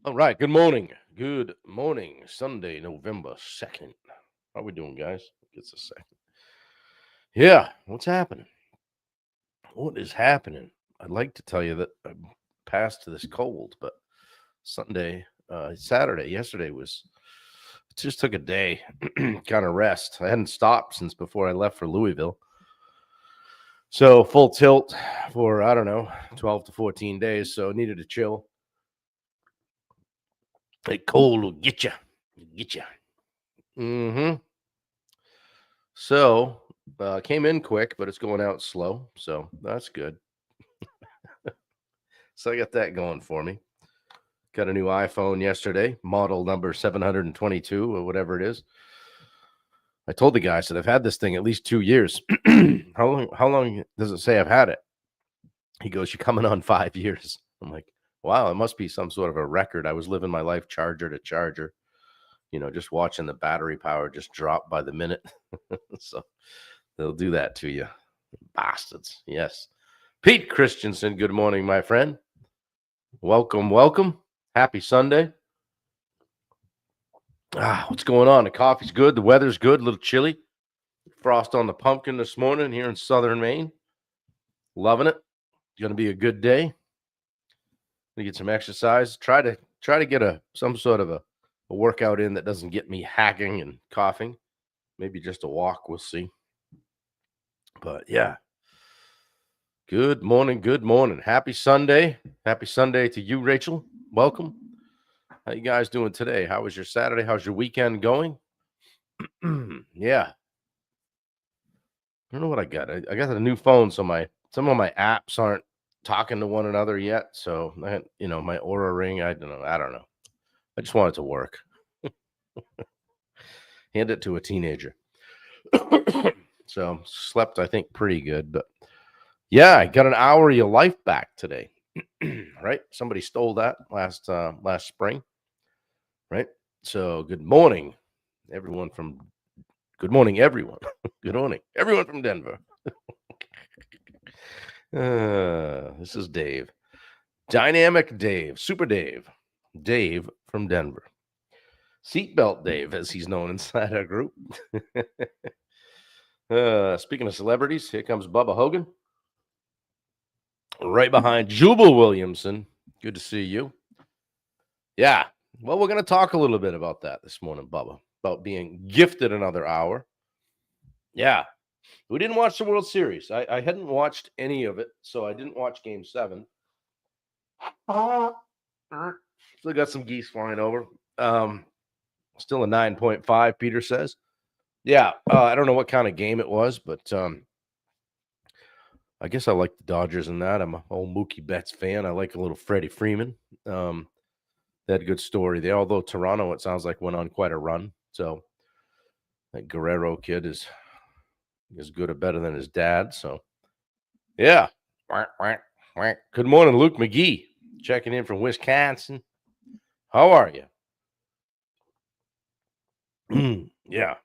All right. Good morning. Good morning. Sunday, November 2nd. How we doing, guys? It's a second. Yeah. What's happening? What is happening? I'd like to tell you that I'm past this cold, but Saturday, yesterday was just took a day kind of rest. I hadn't stopped since before I left for Louisville. So full tilt for, I don't know, 12 to 14 days. So I needed to chill. That cold will get you. Get you. Mm-hmm. So came in quick, but it's going out slow. So that's good. So I got that going for me. Got a new iPhone yesterday, model number 722 or whatever it is. I told the guy, I said, I've had this thing at least 2 years. How long does it say I've had it? He goes, you're coming on 5 years. I'm like, wow, it must be some sort of a record. I was living my life charger to charger, just watching the battery power just drop by the minute. So they'll do that to you. Bastards. Yes. Pete Christensen, good morning, my friend. Welcome, welcome. Happy Sunday. What's going on? The coffee's good. The weather's good. A little chilly. Frost on the pumpkin this morning here in southern Maine. Loving it. It's going to be a good day. Gonna get some exercise. Try to get some sort of a workout in that doesn't get me hacking and coughing. Maybe just a walk. We'll see. But yeah. Good morning. Good morning. Happy Sunday. Happy Sunday to you, Rachel. Welcome. How you guys doing today? How was your Saturday? How's your weekend going? Yeah. I don't know what I got. I got a new phone, so some of my apps aren't talking to one another yet. So my Aura Ring, I don't know. I just want it to work. Hand it to a teenager. So slept, I think, pretty good. But yeah, I got an hour of your life back today. Right? Somebody stole that last spring. Right? So good morning, everyone. Good morning, everyone from Denver. This is Dave. Dynamic Dave. Super Dave. Dave from Denver. Seatbelt Dave, as he's known inside our group. Speaking of celebrities, here comes Bubba Hogan. Right behind Jubal Williamson. Good to see you. Yeah. Well, we're going to talk a little bit about that this morning, Bubba, about being gifted another hour. Yeah. We didn't watch the World Series. I hadn't watched any of it, so I didn't watch Game 7. Still got some geese flying over. Still a 9.5, Peter says. Yeah, I don't know what kind of game it was, but I guess I like the Dodgers in that. I'm an old Mookie Betts fan. I like a little Freddie Freeman. They had a good story there, although Toronto, it sounds like, went on quite a run. So that Guerrero kid is good or better than his dad. So, yeah. Good morning, Luke McGee, checking in from Wisconsin. How are you? Yeah.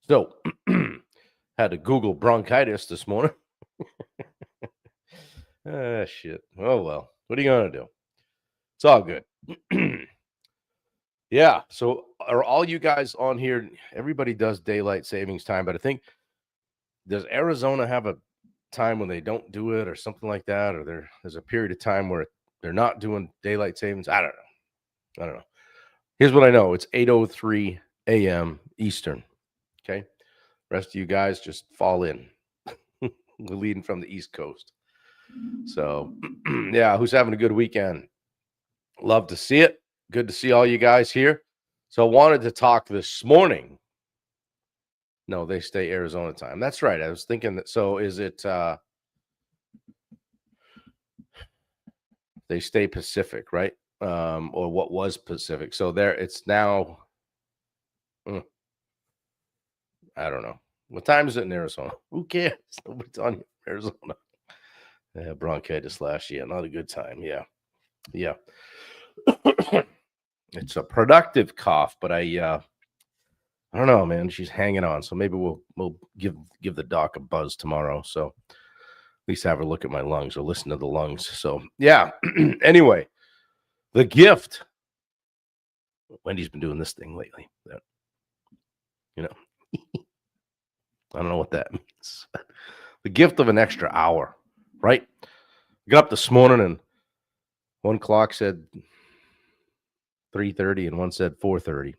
So, had to Google bronchitis this morning. Shit. Oh, well. What are you going to do? It's all good. Yeah. So, are all you guys on here? Everybody does daylight savings time, but I think, does Arizona have a time when they don't do it or something like that? Or there's a period of time where they're not doing daylight savings? I don't know. Here's what I know. It's 8:03 a.m. Eastern. Okay. Rest of you guys just fall in. We're leading from the East Coast. So, yeah, who's having a good weekend? Love to see it. Good to see all you guys here. So I wanted to talk this morning. No, they stay Arizona time. That's right. I was thinking that. So is it they stay Pacific, right? Or what was Pacific? So there it's now. I don't know. What time is it in Arizona? Who cares? Nobody's on here in Arizona. Bronchitis last year. Not a good time. Yeah. Yeah. It's a productive cough, but I don't know, man. She's hanging on. So maybe we'll give the doc a buzz tomorrow. So at least have her look at my lungs or listen to the lungs. So yeah. Anyway, the gift Wendy's been doing this thing lately. You know, I don't know what that means. The gift of an extra hour, right? Got up this morning and one clock said 3:30 and one said 4:30.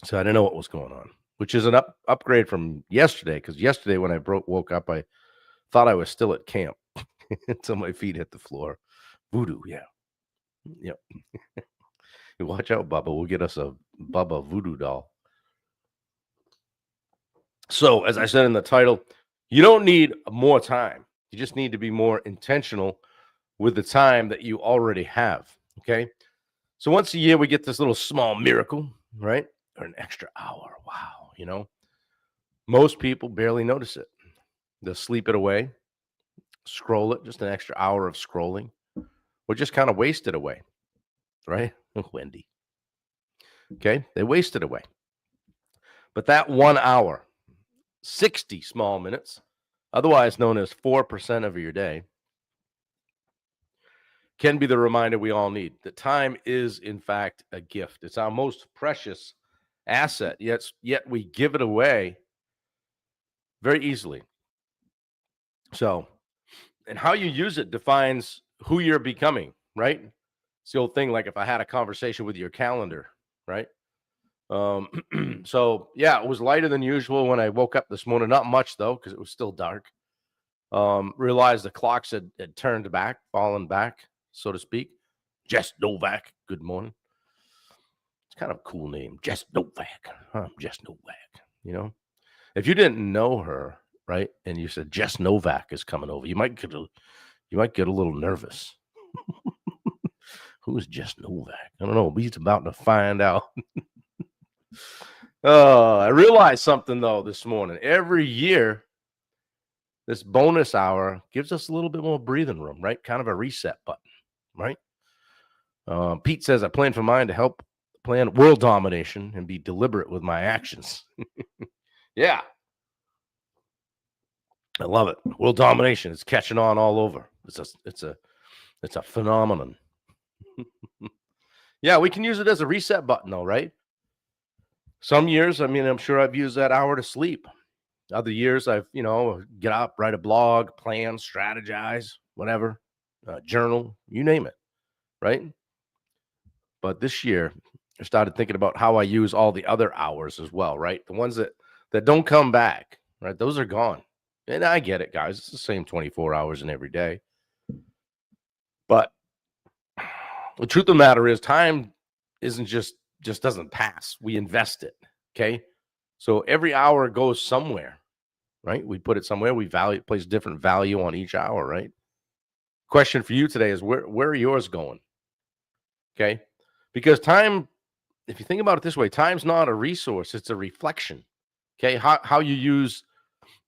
So I didn't know what was going on, which is an upgrade from yesterday. Because yesterday when I woke up, I thought I was still at camp until my feet hit the floor. Voodoo, yeah, yep. Watch out, Bubba. We'll get us a Bubba voodoo doll. So, as I said in the title, you don't need more time. You just need to be more intentional with the time that you already have. Okay. So, once a year, we get this little small miracle, right? Or an extra hour. Wow. Most people barely notice it. They'll sleep it away, scroll it, just an extra hour of scrolling, or just kind of waste it away, right? Wendy. Okay. They waste it away. But that 1 hour, 60 small minutes, otherwise known as 4% of your day, can be the reminder we all need that time is, in fact, a gift. It's our most precious asset, yet we give it away very easily. So, and how you use it defines who you're becoming, right? It's the old thing, like if I had a conversation with your calendar, right? So yeah, it was lighter than usual when I woke up this morning. Not much though, because it was still dark. Realized the clocks had turned back, fallen back, so to speak. Jess Novak, good morning. It's kind of a cool name, Jess Novak. Jess Novak. If you didn't know her, right, and you said Jess Novak is coming over, you might get a little nervous. Who is Jess Novak? I don't know. We're about to find out. I realized something though this morning. Every year, this bonus hour gives us a little bit more breathing room, right? Kind of a reset button, right? Pete says, I plan for mine to help plan world domination and be deliberate with my actions. Yeah. I love it. World domination is catching on all over. It's a phenomenon. Yeah, we can use it as a reset button though, right? Some years, I'm sure I've used that hour to sleep. Other years, I've, get up, write a blog, plan, strategize, whatever, journal, you name it, right? But this year, I started thinking about how I use all the other hours as well, right? The ones that don't come back, right? Those are gone. And I get it, guys. It's the same 24 hours in every day. But the truth of the matter is time isn't just doesn't pass. We invest it, okay? So every hour goes somewhere, right? We put it somewhere. We place different value on each hour, right? Question for you today is where are yours going? Okay? Because time, if you think about it this way, time's not a resource, it's a reflection. Okay? How you use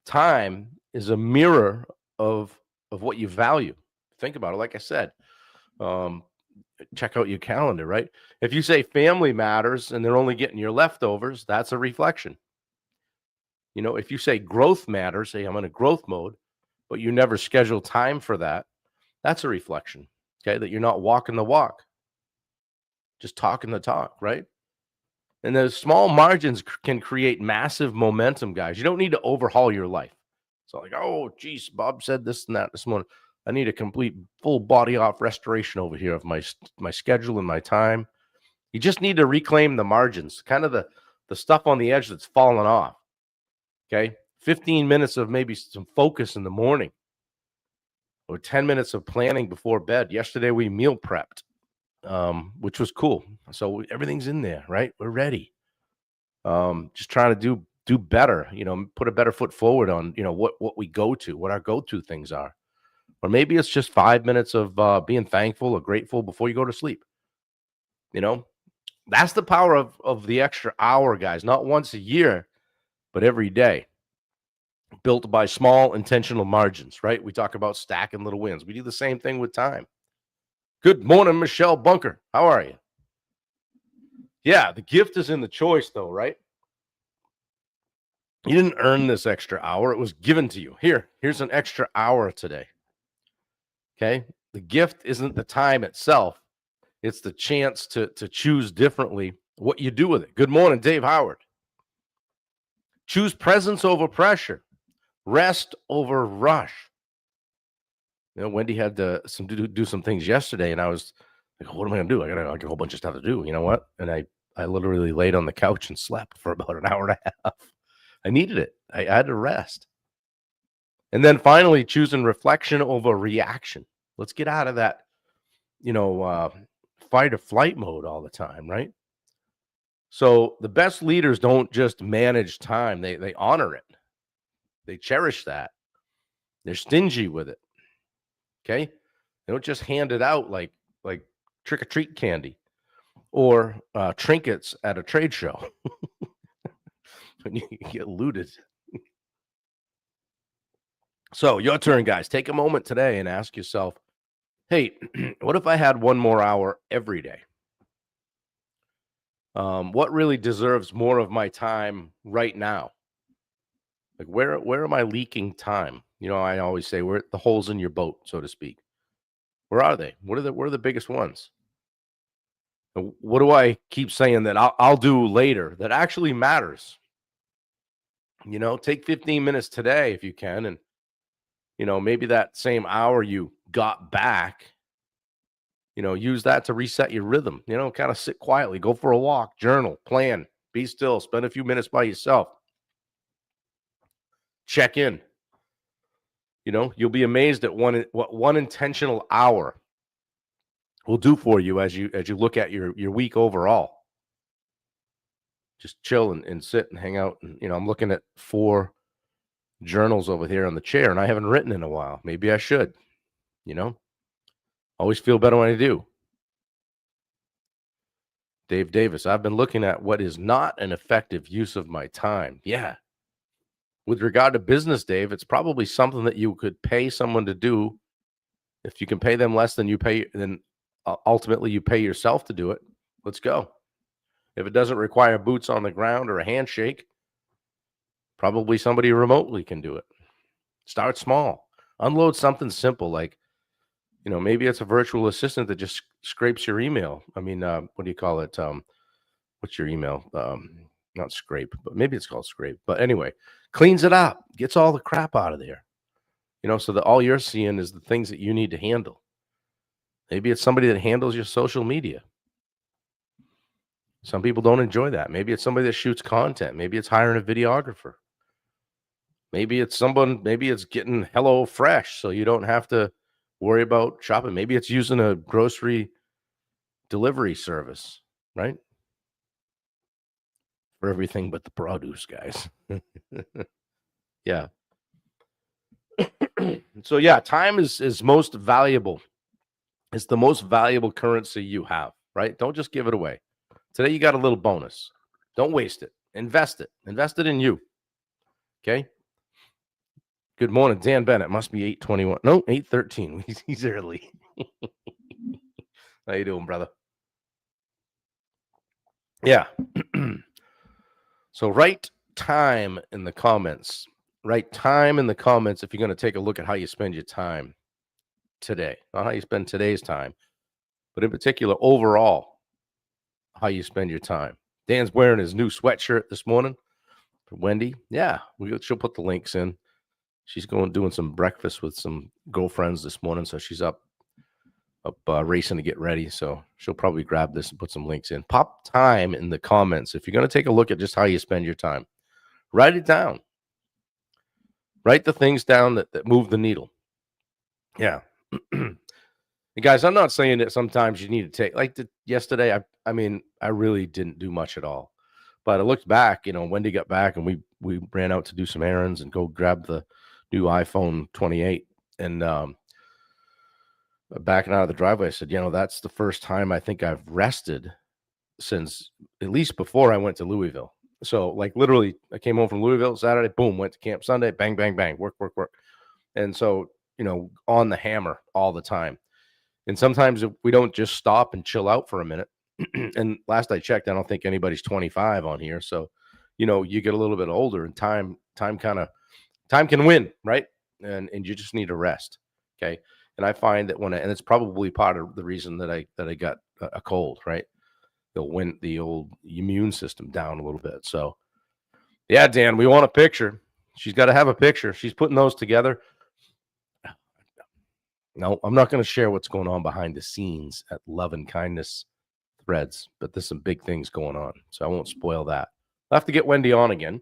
time is a mirror of what you value. Think about it. Like I said, check out your calendar, right? If you say family matters and they're only getting your leftovers, that's a reflection. If you say growth matters, say I'm in a growth mode, but you never schedule time for that, that's a reflection, okay? That you're not walking the walk, just talking the talk, right? And those small margins can create massive momentum, guys. You don't need to overhaul your life. So like, oh, geez, Bob said this and that this morning. I need a complete full body off restoration over here of my schedule and my time. You just need to reclaim the margins, kind of the stuff on the edge that's fallen off. Okay. 15 minutes of maybe some focus in the morning or 10 minutes of planning before bed. Yesterday we meal prepped, which was cool. So everything's in there, right? We're ready. Just trying to do better, put a better foot forward on, what we go to, what our go-to things are. Or maybe it's just 5 minutes of being thankful or grateful before you go to sleep. That's the power of the extra hour, guys. Not once a year, but every day. Built by small intentional margins, right? We talk about stacking little wins. We do the same thing with time. Good morning, Michelle Bunker. How are you? Yeah, the gift is in the choice, though, right? You didn't earn this extra hour. It was given to you. Here's an extra hour today. Okay? The gift isn't the time itself. It's the chance to choose differently what you do with it. Good morning, Dave Howard. Choose presence over pressure, rest over rush. Wendy had to do some things yesterday, and I was like, "What am I going to do? I got a whole bunch of stuff to do." You know what? And I literally laid on the couch and slept for about an hour and a half. I needed it. I had to rest. And then finally, choosing reflection over reaction. Let's get out of that, fight or flight mode all the time, right? So the best leaders don't just manage time; they honor it. They cherish that. They're stingy with it. Okay, they don't just hand it out like trick or treat candy or trinkets at a trade show when you get looted. So your turn, guys. Take a moment today and ask yourself, hey, what if I had one more hour every day? What really deserves more of my time right now? Like where am I leaking time? I always say where the holes in your boat, so to speak. Where are they? What are the biggest ones? What do I keep saying that I'll do later that actually matters? Take 15 minutes today if you can, and maybe that same hour you got back, use that to reset your rhythm. Kind of sit quietly, go for a walk, journal, plan, be still, spend a few minutes by yourself. Check in. You'll be amazed at what one intentional hour will do for you as you look at your week overall. Just chill and sit and hang out. And I'm looking at 4 journals over here on the chair, and I haven't written in a while. Maybe I should. Always feel better when I do. Dave Davis, I've been looking at what is not an effective use of my time. Yeah. With regard to business, Dave, it's probably something that you could pay someone to do. If you can pay them less than you pay, then ultimately you pay yourself to do it. Let's go. If it doesn't require boots on the ground or a handshake, probably somebody remotely can do it. Start small. Unload something simple like, maybe it's a virtual assistant that just scrapes your email. I mean, what do you call it? What's your email? Not scrape, but maybe it's called scrape. But anyway, cleans it up, gets all the crap out of there. So that all you're seeing is the things that you need to handle. Maybe it's somebody that handles your social media. Some people don't enjoy that. Maybe it's somebody that shoots content. Maybe it's hiring a videographer. Maybe it's getting Hello Fresh so you don't have to worry about shopping. Maybe it's using a grocery delivery service, right? For everything but the produce, guys. Yeah. So yeah, time is most valuable. It's the most valuable currency you have, right? Don't just give it away. Today you got a little bonus. Don't waste it. Invest it. Invest it in you. Okay? Good morning, Dan Bennett. Must be 8:21. No, 8:13. He's early. How you doing, brother? Yeah. So write time in the comments. Write time in the comments if you're going to take a look at how you spend your time today. Not how you spend today's time, but in particular, overall, how you spend your time. Dan's wearing his new sweatshirt this morning for Wendy. Yeah, she'll put the links in. She's doing some breakfast with some girlfriends this morning, so she's up racing to get ready. So she'll probably grab this and put some links in. Pop time in the comments if you're going to take a look at just how you spend your time. Write it down. Write the things down that move the needle. Yeah. Guys, I'm not saying that sometimes you need to take yesterday. I mean, I really didn't do much at all, but I looked back. Wendy got back and we ran out to do some errands and go grab the new iPhone 28 and backing out of the driveway. I said, that's the first time I think I've rested since at least before I went to Louisville. So literally I came home from Louisville Saturday, boom, went to camp Sunday, bang, bang, bang, work. And so, on the hammer all the time. And sometimes we don't just stop and chill out for a minute. And last I checked, I don't think anybody's 25 on here. So, you get a little bit older and time can win, right? And you just need to rest. Okay. And I find that and it's probably part of the reason that I got a cold, right? they'll win the old immune system down a little bit. So, yeah, Dan, we want a picture. She's got to have a picture. She's putting those together. No, I'm not going to share what's going on behind the scenes at Love and Kindness Threads, but there's some big things going on, so I won't spoil that. I'll have to get Wendy on again.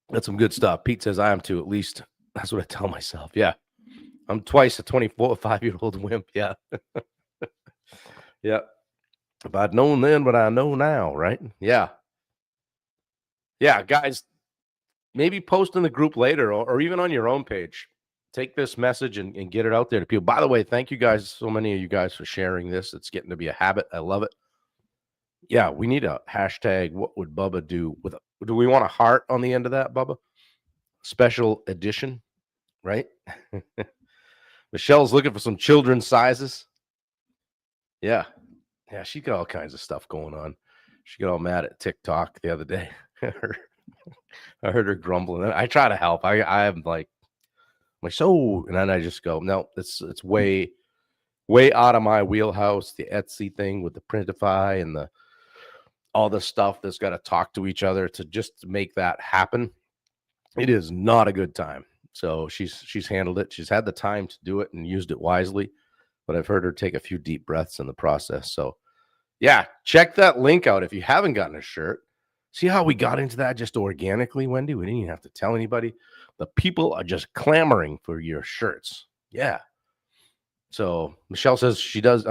That's some good stuff. Pete says I am too, at least. That's what I tell myself. Yeah. I'm twice a 25-year-old wimp. Yeah. Yeah. If I'd known then what I know now, right? Yeah. Yeah, guys, maybe post in the group later or even on your own page. Take this message and get it out there to people. By the way, thank you guys, so many of you guys, for sharing this. It's getting to be a habit. I love it. Yeah, we need a hashtag. What would Bubba do with a, do we want a heart on the end of that, Bubba? Special edition, right? Michelle's looking for some children's sizes. Yeah. Yeah, she got all kinds of stuff going on. She got all mad at TikTok the other day. I heard her grumbling. I try to help. I'm like, so, and then I just go, no, it's way out of my wheelhouse. The Etsy thing with the Printify and the all the stuff that's got to talk to each other to just make that happen. It is not a good time. So she's handled it. She's had the time to do it and used it wisely, but I've heard her take a few deep breaths in the process. So yeah, check that link out if you haven't gotten a shirt. See how we got into that just organically, Wendy? We didn't even have to tell anybody. The people are just clamoring for your shirts. Yeah. So Michelle says she does.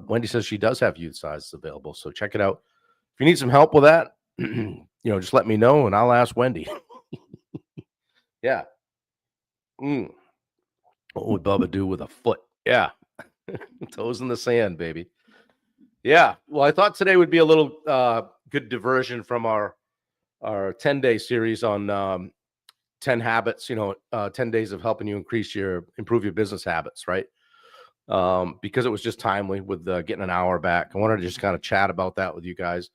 Wendy says she does have youth sizes available. So check it out. If you need some help with that, just let me know and I'll ask Wendy. Yeah. What would Bubba do with a foot? Yeah. Toes in the sand, baby. Yeah. Well, I thought today would be a little good diversion from our 10-day series on 10 habits, 10 days of helping you improve your business habits, right? Because it was just timely with getting an hour back. I wanted to just kind of chat about that with you guys.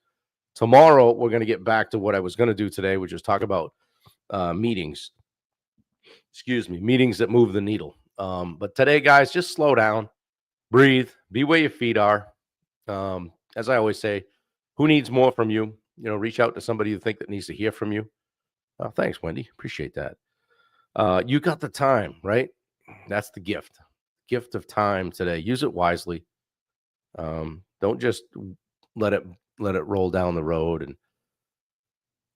Tomorrow, we're going to get back to what I was going to do today, which is talk about meetings. Meetings that move the needle. But today, guys, just slow down, breathe, be where your feet are. As I always say, who needs more from you? Reach out to somebody you think that needs to hear from you. Thanks, Wendy. Appreciate that. You got the time, right? That's the gift of time today. Use it wisely. Don't just let it roll down the road. And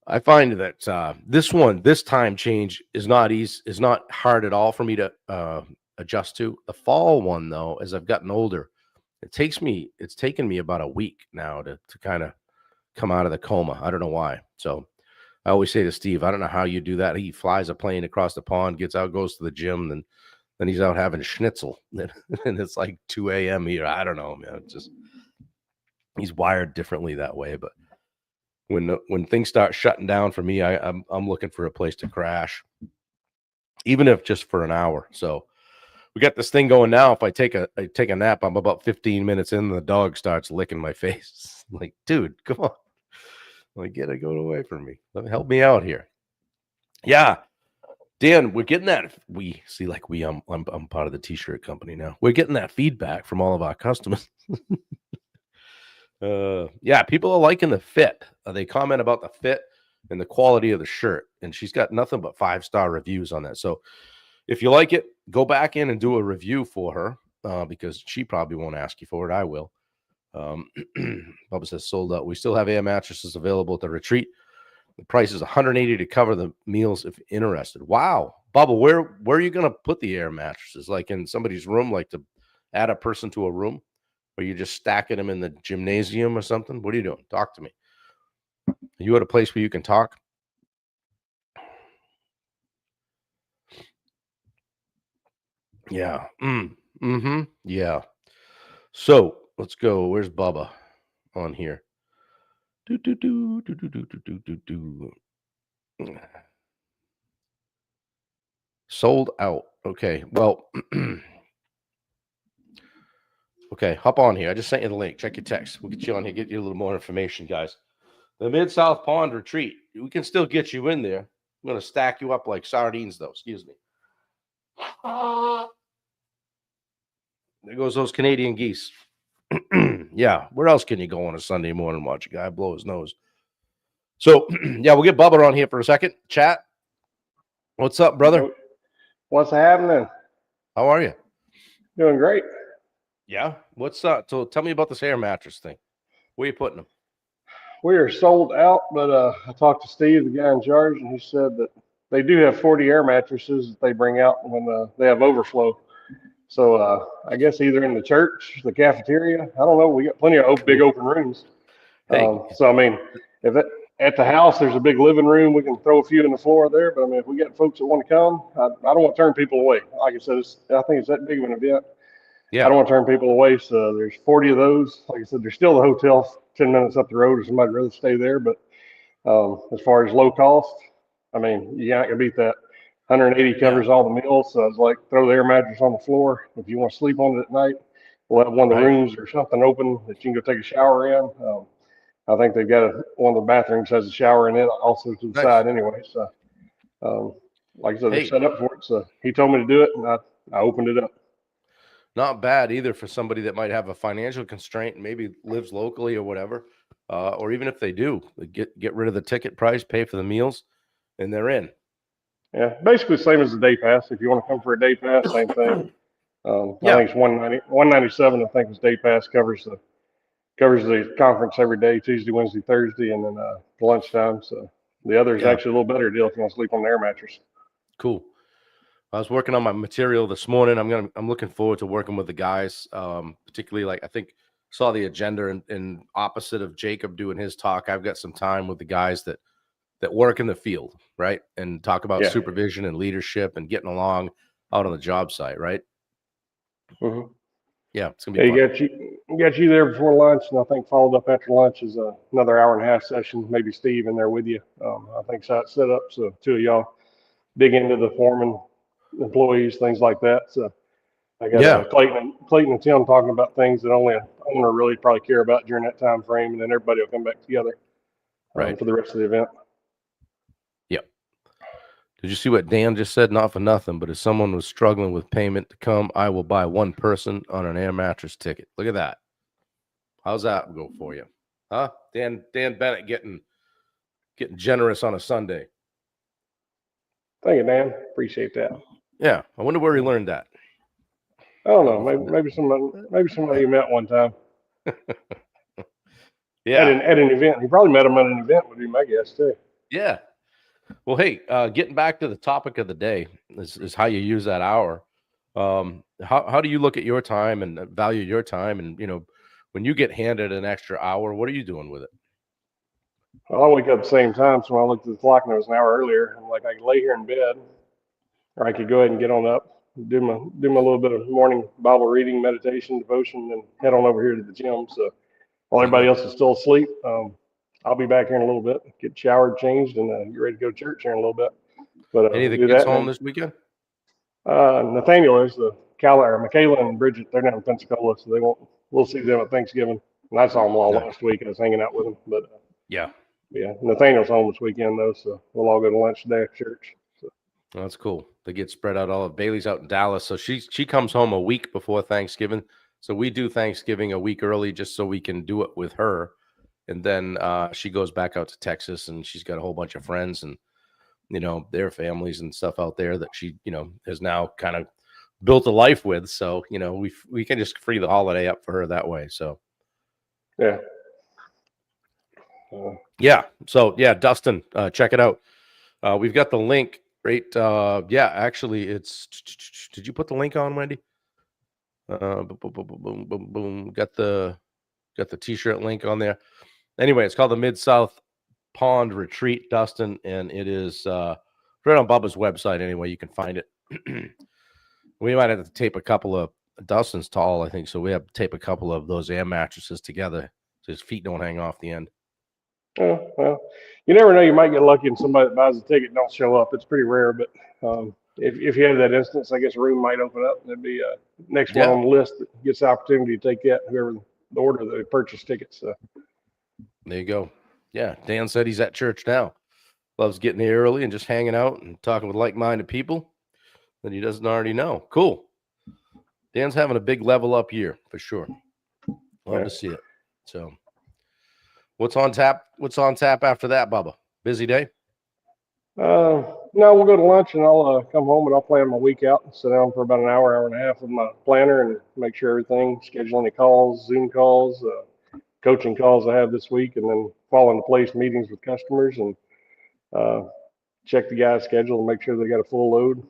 I find that this time change is not hard at all for me to adjust to. The fall one, though, as I've gotten older, it's taken me about a week now to kind of come out of the coma. I don't know why. So I always say to Steve, I don't know how you do that. He flies a plane across the pond, gets out, goes to the gym, then he's out having schnitzel. And it's like 2 a.m. here. I don't know, man. It's just he's wired differently that way. But when things start shutting down for me, I'm looking for a place to crash, even if just for an hour. So we got this thing going now. If I take a nap, I'm about 15 minutes in, and the dog starts licking my face. Like, dude, come on. Like, get it going away from me. Help me out here. Yeah. Dan, we're getting that. I'm part of the t-shirt company now. We're getting that feedback from all of our customers. Yeah, people are liking the fit. They comment about the fit and the quality of the shirt. And she's got nothing but 5-star reviews on that. So if you like it, go back in and do a review for her because she probably won't ask you for it. I will. Bubba says sold out. We still have air mattresses available at the retreat. The price is $180 to cover the meals if interested. Wow. Bubba, where are you going to put the air mattresses? Like in somebody's room, like to add a person to a room? Or you just stacking them in the gymnasium or something? What are you doing? Talk to me. Are you at a place where you can talk? Yeah. Mm-hmm. Yeah. So let's go. Where's Bubba on here? Sold out. Okay. Well, okay. Hop on here. I just sent you the link. Check your text. We'll get you on here, get you a little more information, guys. The Mid-South Pond Retreat. We can still get you in there. I'm going to stack you up like sardines, though. Excuse me. There goes those Canadian geese. Yeah. Where else can you go on a Sunday morning and watch a guy blow his nose? So, yeah, we'll get Bubba on here for a second. Chat. What's up, brother? What's happening? How are you? Doing great. Yeah. What's up? So tell me about this air mattress thing. Where are you putting them? We are sold out, but I talked to Steve, the guy in charge, and he said that they do have 40 air mattresses that they bring out when they have overflow. So I guess either in the church, the cafeteria, I don't know. We got plenty of big open rooms. Hey. So I mean, at the house there's a big living room, we can throw a few in the floor there. But I mean, if we got folks that want to come, I don't want to turn people away. Like I said, I think it's that big of an event. Yeah. I don't want to turn people away. So there's 40 of those. Like I said, there's still the hotel 10 minutes up the road if somebody'd rather stay there. But as far as low cost, I mean, you're not going to beat that. 180 covers all the meals. So it's like throw the air mattress on the floor. If you want to sleep on it at night, we'll have one of the rooms or something open that you can go take a shower in. I think they've got one of the bathrooms has a shower in it also to the side anyway. So like I said, they're set up for it. So he told me to do it, and I opened it up. Not bad either for somebody that might have a financial constraint and maybe lives locally or whatever. Or even if they do, get rid of the ticket price, pay for the meals, and they're in. Yeah, basically the same as the day pass. If you want to come for a day pass, same thing. I think it's $197. I think is day pass covers the conference every day, Tuesday, Wednesday, Thursday, and then lunchtime. So the other is actually a little better deal if you want to sleep on the air mattress. Cool. I was working on my material this morning. I'm looking forward to working with the guys, particularly like I think saw the agenda and opposite of Jacob doing his talk. I've got some time with the guys that work in the field, right, and talk about supervision and leadership and getting along out on the job site, right? Mm-hmm. Yeah, it's gonna be fun. You got you there before lunch, and I think followed up after lunch is another hour and a half session. Maybe Steve in there with you. I think so it's set up so two of y'all dig into the foreman, employees, things like that. So I got Clayton and Tim talking about things that only an owner really probably care about during that time frame, and then everybody will come back together for the rest of the event. Yep. Did you see what Dan just said? Not for nothing, but if someone was struggling with payment to come, I will buy one person on an air mattress ticket. Look at that. How's that go for you? Huh? Dan Bennett getting generous on a Sunday. Thank you, Dan. Appreciate that. Yeah. I wonder where he learned that. I don't know. Maybe somebody you met one time. Yeah. At an event. You probably met him at an event would be my guess too. Yeah. Well, hey, getting back to the topic of the day is how you use that hour. How do you look at your time and value your time? And, when you get handed an extra hour, what are you doing with it? Well, I wake up at the same time. So when I looked at the clock and it was an hour earlier, I'm like, I could lay here in bed, or I could go ahead and get on up, do my little bit of morning Bible reading, meditation, devotion, and head on over here to the gym. So while everybody else is still asleep, I'll be back here in a little bit, get showered, changed, and get ready to go to church here in a little bit. But any of the kids home this weekend? Nathaniel is Michaela and Bridget. They're down in Pensacola, so they won't. We'll see them at Thanksgiving. And I saw them all last week. I was hanging out with them, but yeah. Nathaniel's home this weekend though, so we'll all go to lunch today at church. So. Well, that's cool. They get spread out. All of Bailey's out in Dallas, so she comes home a week before Thanksgiving. So we do Thanksgiving a week early just so we can do it with her. And then she goes back out to Texas, and she's got a whole bunch of friends and, their families and stuff out there that she, has now kind of built a life with. So, we can just free the holiday up for her that way. So, yeah. So, Dustin, check it out. We've got the link right. Actually, did you put the link on, Wendy? Boom. Got the t-shirt link on there. Anyway, it's called the Mid-South Pond Retreat, Dustin, and it is right on Bubba's website. Anyway, you can find it. We might have to tape a couple of Dustin's tall, I think, so we have to tape a couple of those air mattresses together so his feet don't hang off the end. Oh, well, you never know. You might get lucky and somebody that buys the ticket don't show up. It's pretty rare, but if you have that instance, I guess a room might open up and there'd be next one on the list that gets the opportunity to take that, whoever the order that they purchase tickets. So. There you go. Yeah, Dan said he's at church now. Loves getting here early and just hanging out and talking with like-minded people that he doesn't already know. Cool. Dan's having a big level up year for sure. Love to see it. So what's on tap? What's on tap after that, Bubba? Busy day? No, we'll go to lunch and I'll come home and I'll plan my week out and sit down for about an hour, hour and a half with my planner and make sure everything, schedule any calls, Zoom calls, coaching calls I have this week, and then fall into place meetings with customers and check the guys' schedule and make sure they got a full load.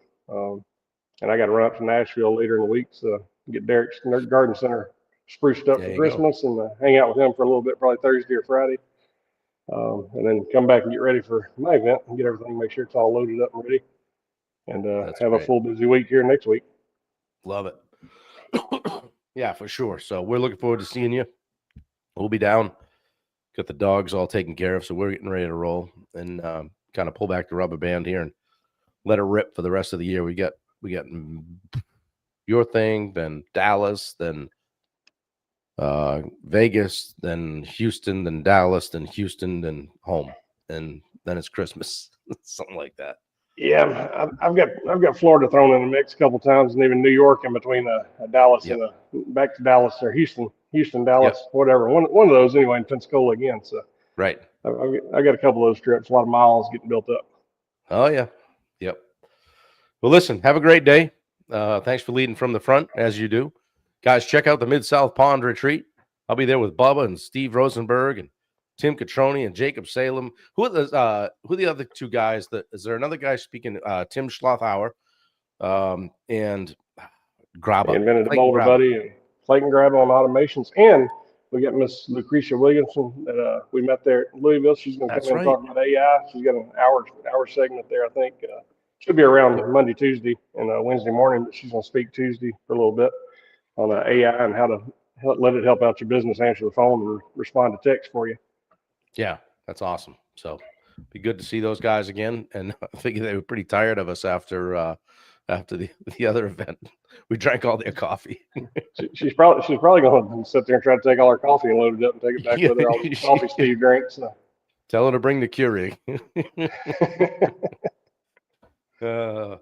And I got to run up to Nashville later in the week to get Derek's Garden Center spruced up There for you Christmas and hang out with him for a little bit, probably Thursday or Friday. And then come back and get ready for my event and get everything, make sure it's all loaded up and ready, and That's have great. a full busy week here next week. Love it. Yeah, for sure. So we're looking forward to seeing you. We'll be down. Got the dogs all taken care of, so we're getting ready to roll and kind of pull back the rubber band here and let it rip for the rest of the year. We got your thing, then Dallas, then Vegas, then Houston, then Dallas, then Houston, then home, and then it's Christmas, something like that. Yeah, I've got Florida thrown in the mix a couple times, and even New York in between Dallas Yep. and back to Dallas or Houston, Dallas, whatever. One of those anyway in Pensacola again. So Right. I got a couple of those trips, a lot of miles getting built up. Oh yeah. Yep. Well, listen, have a great day. Thanks for leading from the front as you do. Guys, check out the Mid-South Pond Retreat. I'll be there with Bubba and Steve Rosenberg and Tim Catroni and Jacob Salem. Who are the other two guys? Is there another guy speaking? Tim Schlothauer and Graba. They invented the Clayton Boulder Graba. Buddy and Clayton Graba on automations. And we got Miss Lucretia Williamson that we met there at Louisville. She's going to That's come in and right. talk about AI. She's got an hour segment there, I think. Should be around Monday, Tuesday, and Wednesday morning, but she's going to speak Tuesday for a little bit on AI and how to let it help out your business, answer the phone, and respond to text for you. Yeah, that's awesome. So be good to see those guys again. And I think they were pretty tired of us after the other event. We drank all their coffee. She's probably going to sit there and try to take all her coffee and load it up and take it back with her. All the coffee Steve drinks. So. Tell her to bring the Keurig. All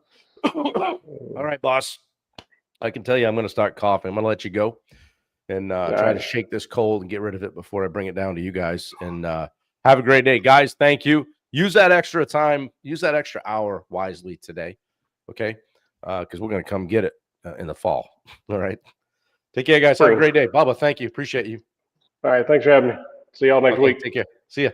right, boss. I can tell you I'm going to start coughing. I'm going to let you go and try to shake this cold and get rid of it before I bring it down to you guys. And have a great day. Guys, thank you. Use that extra time. Use that extra hour wisely today, okay? Because we're going to come get it in the fall. All right? Take care, guys. Have a great day. Bubba, thank you. Appreciate you. All right. Thanks for having me. See y'all next week. Take care. See ya.